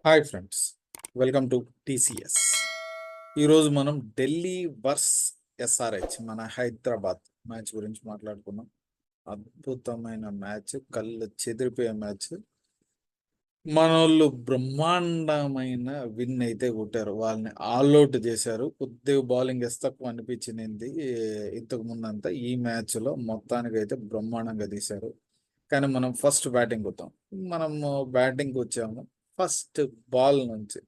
Hi friends, welcome to TCS. ఈరోజు మనం Delhi verse SRH మన హైదరాబాద్ మ్యాచ్ గురించి మాట్లాడుకున్నాం. అద్భుతమైన మ్యాచ్, కళ్ళు చెదిరిపోయే మ్యాచ్. మనోళ్ళు బ్రహ్మాండమైన విన్ అయితే కొట్టారు, వాళ్ళని ఆల్అౌట్ చేశారు. కొద్దిగా బౌలింగ్ తక్కువ అనిపించింది ఇంతకు ముందంతా. ఈ మ్యాచ్లో మొత్తానికి అయితే బ్రహ్మాండంగా తీశారు. కానీ మనం ఫస్ట్ బ్యాటింగ్ వద్దాం. మనము బ్యాటింగ్ వచ్చాము. ఫస్ట్ బాల్ నుంచి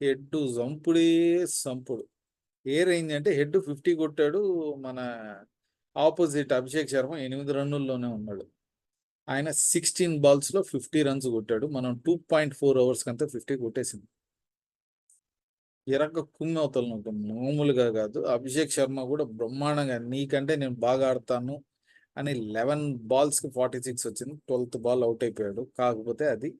హెడ్ సంపుడు. ఏ రేంజ్ అంటే హెడ్ 50 కొట్టాడు. మన ఆపోజిట్ అభిషేక్ శర్మ 8 రన్నుల్లోనే ఉన్నాడు. ఆయన 16 బాల్స్లో 50 రన్స్ కొట్టాడు. మనం 2.4 అవర్స్ కంతా 50 కొట్టేసింది. ఎరగ కుమ్మి అవుతాను మామూలుగా కాదు. అభిషేక్ శర్మ కూడా బ్రహ్మాండంగా నీకంటే నేను బాగా ఆడతాను అని 11 బాల్స్కి 46 వచ్చింది. 12th బాల్ అవుట్ అయిపోయాడు. కాకపోతే అది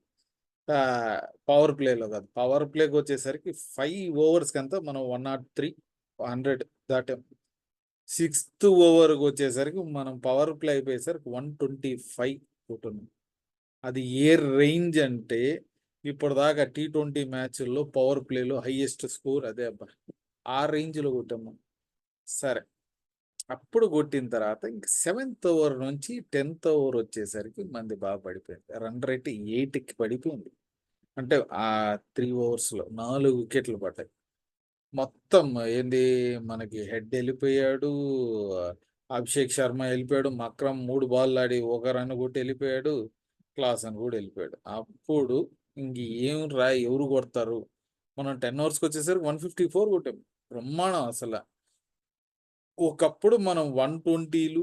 పవర్ ప్లేలో కాదు. పవర్ ప్లేకి వచ్చేసరికి 5 ఓవర్స్కి అంతా మనం 103 100 దాటాం. 6th ఓవర్కి వచ్చేసరికి మనం పవర్ ప్లే అయిపోయేసరికి 125 కొట్టున్నాం. అది ఏ రేంజ్ అంటే ఇప్పటిదాకా T20 మ్యాచ్ల్లో పవర్ ప్లేలో హైయెస్ట్ స్కోర్ అదే అబ్బా. ఆ రేంజ్లో కొట్టాము. సరే, అప్పుడు కొట్టిన తర్వాత ఇంక 7th ఓవర్ నుంచి 10th ఓవర్ వచ్చేసరికి మంది బాగా పడిపోయింది. రన్ రేట్ 8కి పడిపోయింది. అంటే ఆ 3 ఓవర్స్లో 4 వికెట్లు పడ్డాయి. మొత్తం ఏంది, మనకి హెడ్ వెళ్ళిపోయాడు, అభిషేక్ శర్మ వెళ్ళిపోయాడు, మక్రమ్ 3 బాల్ ఆడి 1 రన్ కొట్టి వెళ్ళిపోయాడు, క్లాసన్ కూడా వెళ్ళిపోయాడు. అప్పుడు ఇంక ఏం రా, ఎవరు కొడతారు? మనం 10 ఓవర్స్కి వచ్చేసరికి 154 కొట్టాం. బ్రహ్మాండం అసలు. ఒకప్పుడు మనం 120లు,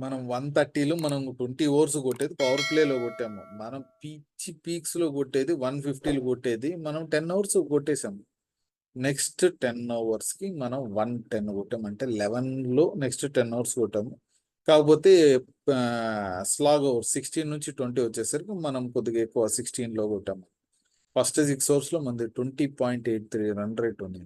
మనం 130లు, మనం 20 ఓవర్స్ కొట్టేది పవర్ ప్లేలో కొట్టాము. మనం పీక్స్లో కొట్టేది 150లు కొట్టేది మనం 10 ఓవర్స్ కొట్టేసాము. నెక్స్ట్ 10 ఓవర్స్కి మనం 110 కొట్టాము. అంటే 11లో నెక్స్ట్ 10 ఓవర్స్ కొట్టాము. కాకపోతే స్లాగ్ ఓవర్ 16 నుంచి 20 వచ్చేసరికి మనం కొద్దిగా ఎక్కువ 16లో కొట్టాము. ఫస్ట్ 6 ఓవర్స్లో మనది 20.83 రన్ రేట్ ఉంది.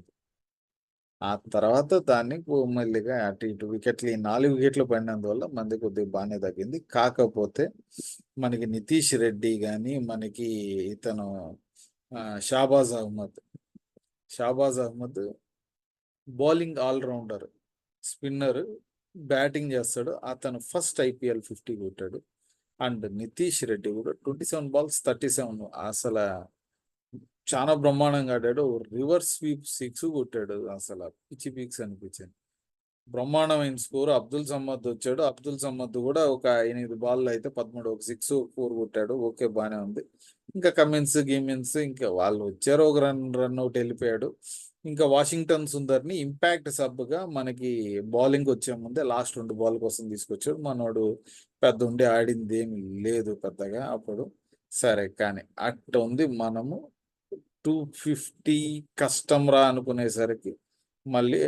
ఆ తర్వాత దాన్ని మెల్లిగా అటు ఇటు వికెట్లు 4 వికెట్లు పడినందువల్ల మంది కొద్దిగా బాగానే తగ్గింది. కాకపోతే మనకి నితీష్ రెడ్డి కానీ, మనకి ఇతను Shahbaz Ahmed bowling allrounder, spinner, batting చేస్తాడు. అతను ఫస్ట్ IPL 50 కొట్టాడు. అండ్ నితీష్ రెడ్డి కూడా 27 బాల్స్ 37 అసలు చాలా బ్రహ్మాండంగా ఆడాడు. రివర్స్ స్వీప్ 6 కొట్టాడు. అసలు పిచ్చి పీక్స్ అనిపించింది. బ్రహ్మాండమైన స్కోర్. అబ్దుల్ సమద్ వచ్చాడు. అబ్దుల్ సమద్ కూడా ఒక 8 బాల్లో అయితే 13, ఒక 6 4 కొట్టాడు. ఓకే, బాగానే ఉంది. ఇంకా కమిన్స్ ఇంకా వాళ్ళు వచ్చారు, ఒక రన్అట్ వెళ్ళిపోయాడు. ఇంకా వాషింగ్టన్ సుందర్ని ఇంపాక్ట్ సబ్గా మనకి బౌలింగ్ వచ్చే ముందే లాస్ట్ 2 బాల్ కోసం తీసుకొచ్చాడు. మనోడు పెద్ద ఉండి ఆడింది ఏమి లేదు పెద్దగా అప్పుడు. సరే, కానీ అట్ట ఉంది. మనము 250 కష్టం రా అనుకునేసరికి మళ్ళీ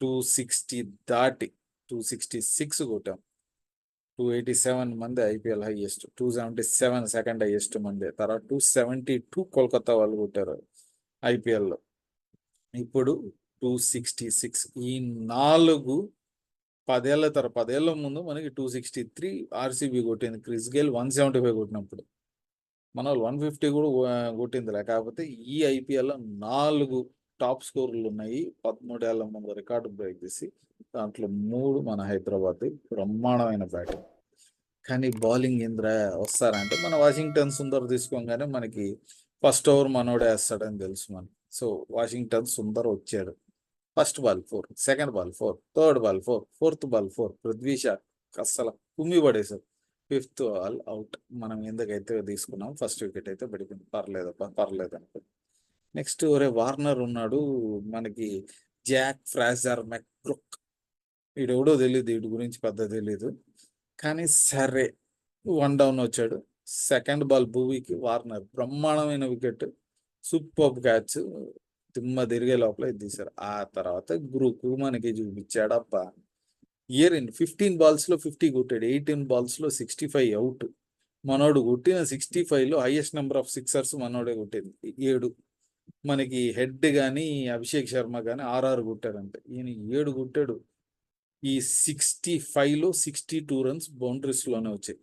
260 దాటి 266 కొట్టాం. 287 మంది IPL హైయెస్ట్, 277 సెకండ్ హైయెస్ట్ మంది. తర్వాత 272 కోల్కతా వాళ్ళు కొట్టారు IPLలో. ఇప్పుడు 266. ఈ 4 10 ఏళ్ల ముందు మనకి 263 RCB కొట్టింది. క్రిస్ గేల్ 175 కొట్టినప్పుడు మన 150 కూడా కొట్టిందిలే. కాకపోతే ఈ IPLలో 4 టాప్ స్కోర్లు ఉన్నాయి. 13 ఏళ్ల ముందు రికార్డు బ్రేక్ చేసి దాంట్లో 3 మన హైదరాబాద్. బ్రహ్మాండమైన బ్యాటింగ్. కానీ బౌలింగ్ ఏంద్రా వస్తారంటే మన వాషింగ్టన్ సుందర్ తీసుకోగానే మనకి ఫస్ట్ ఓవర్ మనోడే వేస్తాడని తెలుసు మనకి. సో వాషింగ్టన్ సుందర్ వచ్చాడు. First ball 4, second ball 4, third ball 4, fourth ball 4. Prithvi Shah అస్సలు కుమ్మి పడేశారు. 5th ball out. మనం ఎందుకైతే తీసుకున్నాం, ఫస్ట్ వికెట్ అయితే పడిపోయింది. పర్లేదు అనుకో. నెక్స్ట్ ఒరే వార్నర్ ఉన్నాడు మనకి, జాక్ ఫ్రాజర్ మెక్బ్రూక్. వీడెవడో తెలియదు, వీడి గురించి పెద్ద తెలీదు. కానీ సరే, 1 డౌన్ వచ్చాడు. సెకండ్ బాల్ భూవికి వార్నర్ బ్రహ్మాండమైన వికెట్, సూపర్ క్యాచ్. దిమ్మ తిరిగే లోపల ఇది తీశారు. ఆ తర్వాత గ్రూప్ మనకి చూపించాడప్ప. 15 బాల్స్లో 50 కొట్టాడు. 18 బాల్స్లో 65 అవుట్. మనోడు కొట్టిన 65లో హైయెస్ట్ నెంబర్ ఆఫ్ సిక్సర్స్ మనోడే కొట్టింది 7. మనకి హెడ్ కానీ అభిషేక్ శర్మ కానీ 6 కొట్టారంటే, ఈయన 7 కొట్టాడు. ఈ 65లో 62 రన్స్ బౌండరీస్లోనే వచ్చాయి.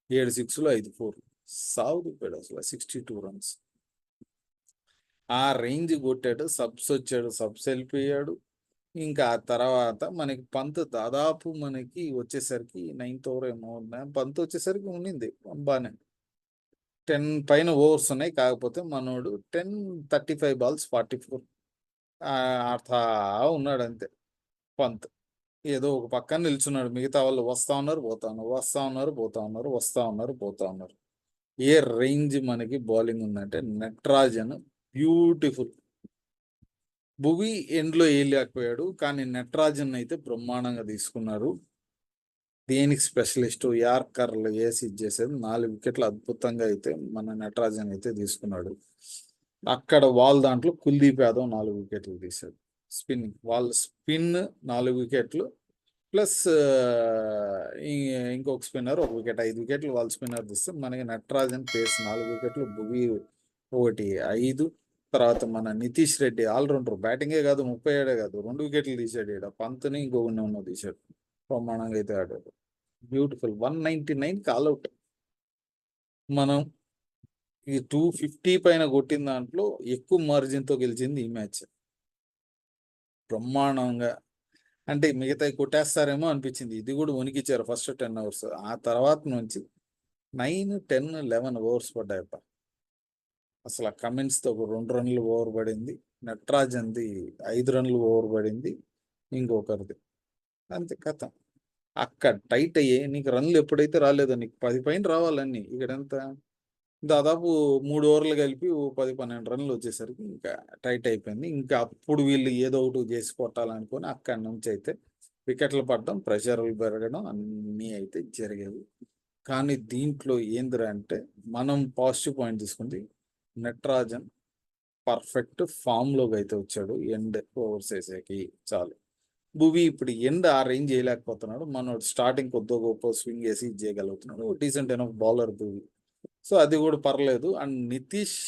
7 6లు 5 4. సాగు దిప్పాడు అసలు 62 రన్స్. ఆ రేంజ్ కొట్టాడు, సబ్స్ వచ్చాడు, సబ్స్ వెళ్ళిపోయాడు. ఇంకా ఆ తర్వాత మనకి పంత్ దాదాపు మనకి వచ్చేసరికి 9th ఓవర్ ఏమో పంత్ వచ్చేసరికి ఉండింది బానే. 10 పైన ఓవర్స్ ఉన్నాయి. కాకపోతే మనోడు 35 బాల్స్ 44 ఆడుతా ఉన్నాడు అంతే పంత్. ఏదో ఒక పక్కన నిల్చున్నాడు. మిగతా వాళ్ళు వస్తా ఉన్నారు, పోతా ఉన్నారు, వస్తా ఉన్నారు, పోతా ఉన్నారు, వస్తా ఉన్నారు, పోతా ఉన్నారు. ఏ రేంజ్ మనకి బౌలింగ్ ఉందంటే నటరాజన్ బ్యూటిఫుల్. భువి ఎండ్లో వేయలేకపోయాడు, కానీ నటరాజన్ అయితే బ్రహ్మాండంగా తీసుకున్నారు. దేనికి స్పెషలిస్ట్ యార్కర్లు వేసి ఇచ్చేసేది 4 వికెట్లు అద్భుతంగా అయితే మన నటరాజన్ అయితే తీసుకున్నాడు. అక్కడ వాళ్ళ దాంట్లో కుల్దీప్ యాదవ్ 4 వికెట్లు తీశాడు. స్పిన్నింగ్ వాళ్ళ స్పిన్ 4 వికెట్లు ప్లస్ ఇంకొక స్పిన్నర్ 1 వికెట్, 5 వికెట్లు వాళ్ళ స్పిన్నర్ తీస్తే మనకి నటరాజన్ పేస్ 4 వికెట్లు, భువి 1 5. తర్వాత మన నితీష్ రెడ్డి ఆల్రౌండర్, బ్యాటింగే కాదు 37 కాదు 2 వికెట్లు తీసాడు. ఇక్కడ పంత్ని ఇంకొక తీశాడు. ప్రమాణంగా అయితే ఆడాడు. Beautiful 199 callout. మనం ఈ 250 పైన కొట్టిన దాంట్లో ఎక్కువ మార్జిన్తో గెలిచింది ఈ మ్యాచ్. బ్రహ్మాండంగా అంటే మిగతా కొట్టేస్తారేమో అనిపించింది. ఇది కూడా వణికిచ్చారు ఫస్ట్ 10 అవర్స్. ఆ తర్వాత నుంచి 9, 10, 11 ఓవర్స్ పడ్డాయప్ప. అసలు ఆ కమిన్స్తో ఒక 2 రన్లు ఓవర్ పడింది, నటరాజన్ది 5 రన్లు ఓవర్ పడింది, ఇంకొకరిది అంతే కథ. అక్కడ టైట్ అయ్యే నీకు రన్లు ఎప్పుడైతే రాలేదో నీకు 10 పైన రావాలన్నీ. ఇక్కడ ఎంత దాదాపు 3 ఓవర్లు కలిపి 10-12 రన్లు వచ్చేసరికి ఇంకా టైట్ అయిపోయింది. ఇంకా అప్పుడు వీళ్ళు ఏదో ఒకటి చేసి కొట్టాలనుకొని అక్కడి నుంచి అయితే వికెట్లు పడడం, ప్రెషర్లు పెరగడం అన్నీ అయితే జరిగేవి. కానీ దీంట్లో ఏందిరా అంటే మనం పాజిటివ్ పాయింట్ తీసుకుంది, నటరాజన్ పర్ఫెక్ట్ ఫామ్లోకి అయితే వచ్చాడు. ఎండ్ ఓవర్స్ వేసేకి చాలు. భువి ఇప్పుడు ఎండ్ ఆ రేంజ్ చేయలేకపోతున్నాడు. మనోడు స్టార్టింగ్ కొద్దిగా గొప్ప స్వింగ్ వేసి చేయగలుగుతున్నాడు. డీసెంట్ ఎనఫ్ బౌలర్ భువి, సో అది కూడా పర్లేదు. అండ్ నితీష్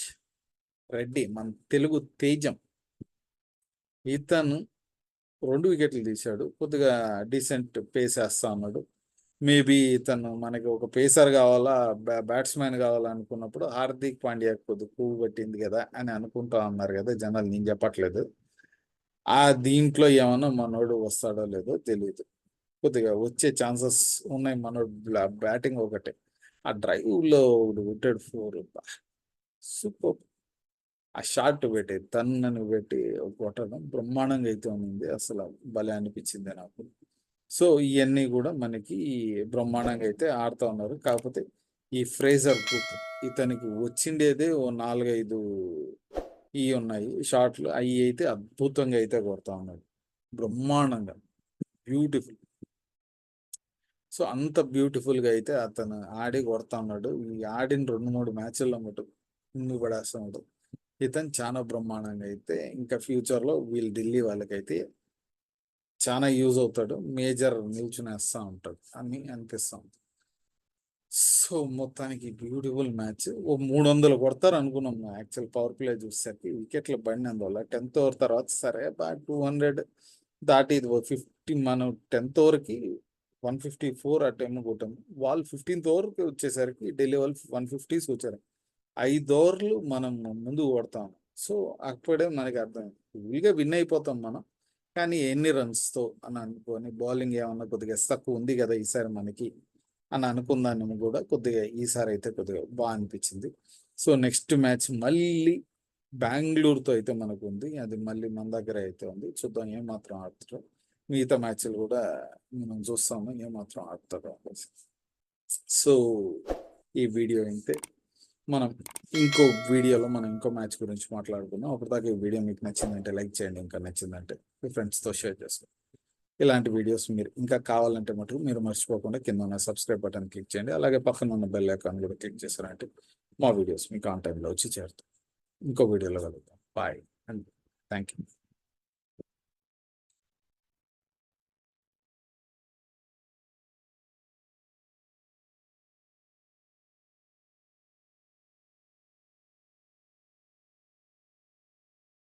రెడ్డి మన తెలుగు తేజం, ఇతను 2 వికెట్లు తీశాడు. కొద్దిగా డీసెంట్ పేస్ వేస్తా ఉన్నాడు. మేబీ ఇతను మనకి ఒక పేసర్ కావాలా, బ్యాట్స్మెన్ కావాలా అనుకున్నప్పుడు హార్దిక్ పాండ్యా కొద్దిగా పువ్వు పట్టింది కదా అని అనుకుంటా ఉన్నారు కదా జనాలు, నేను చెప్పట్లేదు. ఆ దీంట్లో ఏమన్నా మనోడు వస్తాడో లేదో తెలియదు. కొద్దిగా వచ్చే ఛాన్సెస్ ఉన్నాయి. మనోడు బ్యాటింగ్ ఒకటే, ఆ డ్రైవ్లో కొట్టాడు 4 సూపర్. ఆ షాట్ పెట్టి తన్నని పెట్టి కొట్టడం బ్రహ్మాండంగా అయితే ఉంది. అసలు భలే అనిపించింది నాకు. సో ఇవన్నీ కూడా మనకి బ్రహ్మాండంగా అయితే ఆడుతూ ఉన్నారు. కాకపోతే ఈ ఫ్రేజర్ కుక్ ఇతనికి వచ్చిండేదే ఓ 4-5 ఉన్నాయి షాట్లు, అవి అయితే అద్భుతంగా అయితే కొడతా ఉన్నాడు. బ్రహ్మాండంగా బ్యూటిఫుల్. సో అంత బ్యూటిఫుల్గా అయితే అతను ఆడి కొడతా ఉన్నాడు. ఈ ఆడిన 2-3 మ్యాచ్ల్లో మటు ముందు పడేస్తున్నాడు. ఇతను చాలా బ్రహ్మాండంగా అయితే ఇంకా ఫ్యూచర్లో వీళ్ళు ఢిల్లీ వాళ్ళకైతే చాలా యూజ్ అవుతాడు. మేజర్ నిల్చునేస్తూ ఉంటాడు అని అనిపిస్తూ ఉంటుంది. సో మొత్తానికి బ్యూటిఫుల్ మ్యాచ్. ఓ 300 కొడతారు అనుకున్నాం యాక్చువల్ పవర్ ప్లే చూసేసరికి. వికెట్లు పడినందువల్ల 10th ఓవర్ తర్వాత సరే 200 దాటి ఇది 50. మనం 10th ఓవర్కి 154 ఆ టైం కొట్టాము. వాళ్ళు 15th ఓవర్కి వచ్చేసరికి ఢిల్లీ వాళ్ళు 150s వచ్చారు. 5 ఓవర్లు మనం ముందు కొడతాం. సో అప్పుడే మనకి అర్థమైంది ఫుల్గా విన్ అయిపోతాం మనం, కానీ ఎన్ని రన్స్తో అని అనుకొని బౌలింగ్ ఏమన్నా కొద్దిగా తక్కువ ఉంది కదా ఈసారి మనకి అని అనుకుందాన్ని కూడా కొద్దిగా ఈసారి అయితే కొద్దిగా బాగా అనిపించింది. సో నెక్స్ట్ మ్యాచ్ మళ్ళీ బెంగళూరుతో అయితే మనకు ఉంది. అది మళ్ళీ మన దగ్గర అయితే ఉంది. చూద్దాం ఏమాత్రం ఆడుతారో. మిగతా మ్యాచ్లు కూడా మనం చూస్తాము ఏమాత్రం ఆడుతారో. సో ఈ వీడియో అయితే మనం ఇంకో వీడియోలో మనం ఇంకో మ్యాచ్ గురించి మాట్లాడుకుందాం. అప్పటిదాకా ఈ వీడియో మీకు నచ్చిందంటే లైక్ చేయండి, ఇంకా నచ్చిందంటే మీ ఫ్రెండ్స్తో షేర్ చేసుకోండి. ఇలాంటి వీడియోస్ మీరు ఇంకా కావాలంటే మటుకు మీరు మర్చిపోకుండా కింద ఉన్న సబ్స్క్రైబ్ బటన్ క్లిక్ చేయండి. అలాగే పక్కన ఉన్న బెల్ ఐకాన్ కూడా క్లిక్ చేశారంటే మా వీడియోస్ మీకు ఆన్ టైంలో వచ్చి చేరుతాయి. ఇంకో వీడియోలో కలుగుతాం. Bye and thank you.